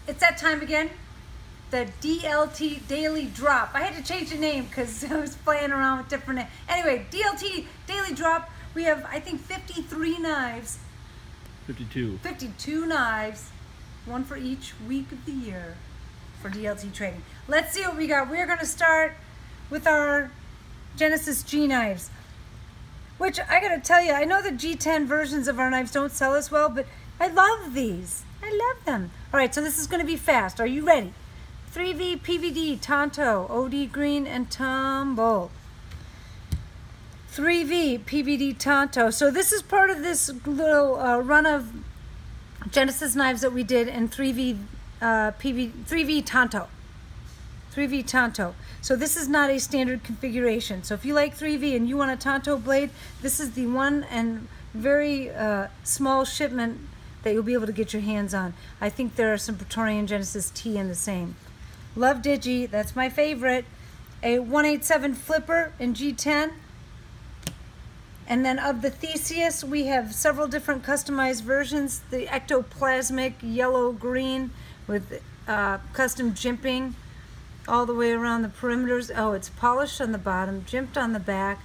it's that time again. The DLT Daily Drop. I had to change the name because I was playing around with different names. Anyway, DLT Daily Drop. We have, I think, 53 knives. 52. 52 knives. One for each week of the year for DLT trading. Let's see what we got. We're going to start with our Genesis G knives. Which, I got to tell you, I know the G10 versions of our knives don't sell as well, but I love these. I love them. All right, so this is going to be fast. Are you ready? 3V PVD Tanto, OD Green, and Tumble. 3V PVD Tanto. So this is part of this little run of Genesis knives that we did in 3V Tanto. 3V Tanto. So this is not a standard configuration. So if you like 3V and you want a Tanto blade, this is the one and very small shipment that you'll be able to get your hands on. I think there are some Praetorian Genesis T in the same. Love Digi, that's my favorite. A 187 flipper in G10. And then of the Theseus, we have several different customized versions. The ectoplasmic yellow-green with custom jimping all the way around the perimeters. Oh, it's polished on the bottom, jimped on the back,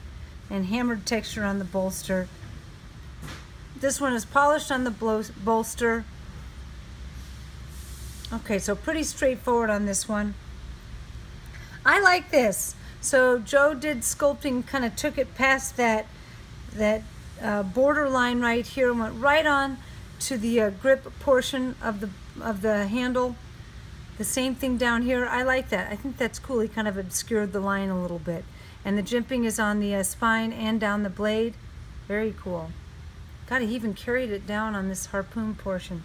and hammered texture on the bolster. This one is polished on the bolster. Okay, so pretty straightforward on this one. I like this. So Joe did sculpting, kind of took it past that border line right here and went right on to the grip portion of the handle. The same thing down here. I like that. I think that's cool. He kind of obscured the line a little bit. And the jimping is on the spine and down the blade. Very cool. God, he even carried it down on this harpoon portion.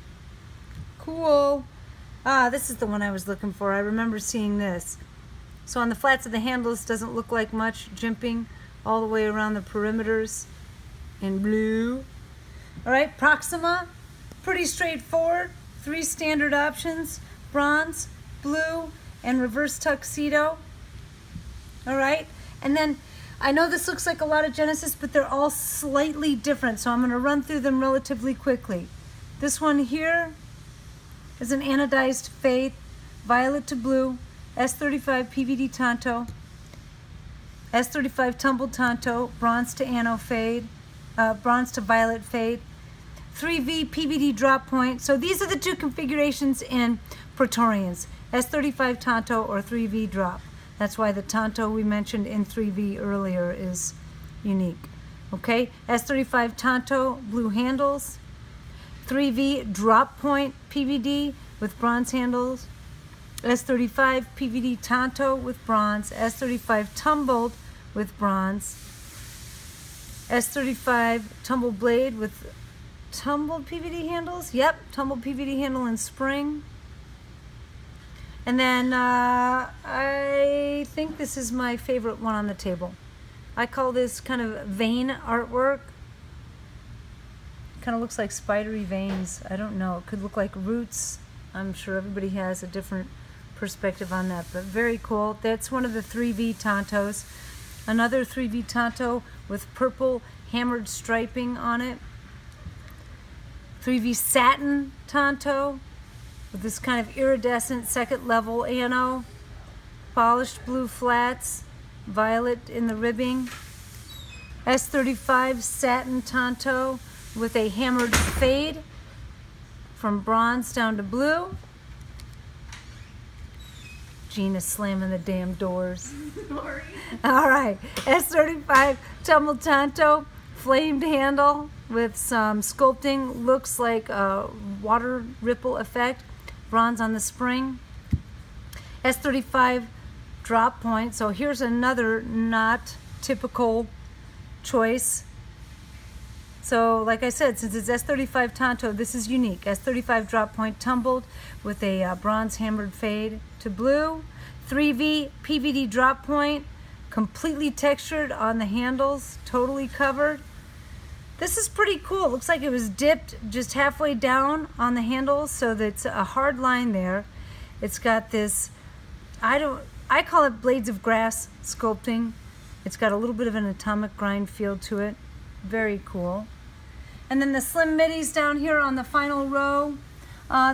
Cool. Ah, this is the one I was looking for. I remember seeing this. So on the flats of the handles, doesn't look like much jimping all the way around the perimeters in blue. All right, Proxima, pretty straightforward. 3 standard options: bronze, blue, and reverse tuxedo. All right, and then I know this looks like a lot of Genesis, but they're all slightly different, so I'm going to run through them relatively quickly. This one here is an anodized fade, violet to blue, S35 PVD Tanto, S35 tumbled Tanto, bronze to ano fade, bronze to violet fade, 3V PVD drop point. So these are the 2 configurations in Praetorians, S35 Tanto or 3V drop. That's why the Tanto we mentioned in 3V earlier is unique. Okay, S35 Tanto, blue handles, 3V drop point PVD with bronze handles, S35 PVD Tanto with bronze, S35 tumbled with bronze, S35 tumbled blade with tumbled PVD handles. Yep, tumbled PVD handle in spring. And then I think this is my favorite one on the table. I call this kind of vein artwork. Kind of looks like spidery veins. I don't know. It could look like roots. I'm sure everybody has a different perspective on that, but very cool. That's one of the 3V Tantos. Another 3V Tanto with purple hammered striping on it. 3V Satin Tanto with this kind of iridescent second level ano. Polished blue flats, violet in the ribbing. S35 Satin Tanto with a hammered fade from bronze down to blue. Gina's slamming the damn doors. Sorry. All right, S35 tumbled Tanto, flamed handle with some sculpting. Looks like a water ripple effect. Bronze on the spring. S35 drop point. So here's another not typical choice. So like I said, since it's S35 Tanto, this is unique. S35 drop point tumbled with a bronze hammered fade to blue. 3V PVD drop point, completely textured on the handles, totally covered. This is pretty cool. It looks like it was dipped just halfway down on the handles, so that's a hard line there. It's got this, I call it blades of grass sculpting. It's got a little bit of an atomic grind feel to it. Very cool. And then the slim middies down here on the final row.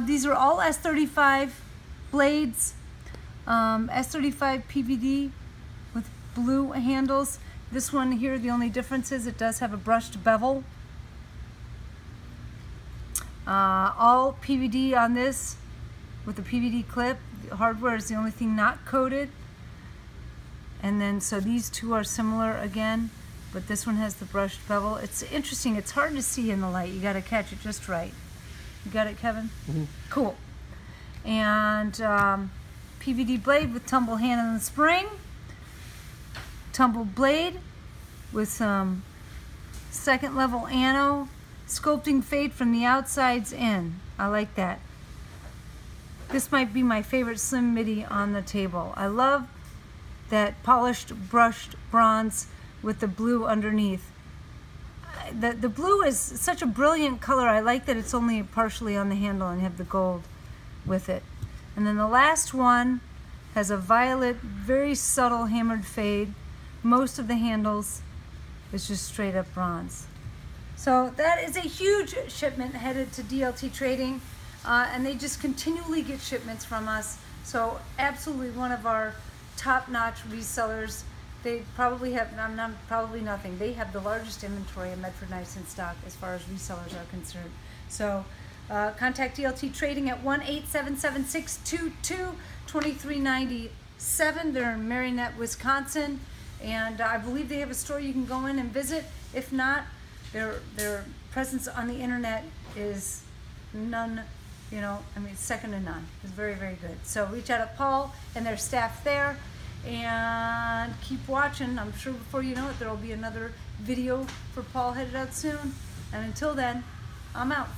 These are all S35 blades, S35 PVD with blue handles. This one here, the only difference is it does have a brushed bevel. All PVD on this with a PVD clip. The hardware is the only thing not coated. And then, so these two are similar again, but this one has the brushed bevel. It's interesting. It's hard to see in the light. You got to catch it just right. You got it, Kevin? Mm-hmm. Cool. And PVD blade with tumble handle and spring. Tumble blade with some second level ano. Sculpting fade from the outsides in. I like that. This might be my favorite slim Midi on the table. I love that polished brushed bronze with the blue underneath. The blue is such a brilliant color. I like that it's only partially on the handle and you have the gold with it. And then the last one has a violet, very subtle hammered fade. Most of the handles is just straight up bronze. So that is a huge shipment headed to DLT Trading, and they just continually get shipments from us. So absolutely one of our top-notch resellers. They probably have, probably nothing. They have the largest inventory of Medford knives in stock as far as resellers are concerned. So contact DLT Trading at 1-877-622-2397. They're in Marinette, Wisconsin, and I believe they have a store you can go in and visit. If not, their presence on the internet is none, second to none. It's very, very good. So reach out to Paul and their staff there and keep watching. I'm sure before you know it, there will be another video for Paul headed out soon. And until then, I'm out.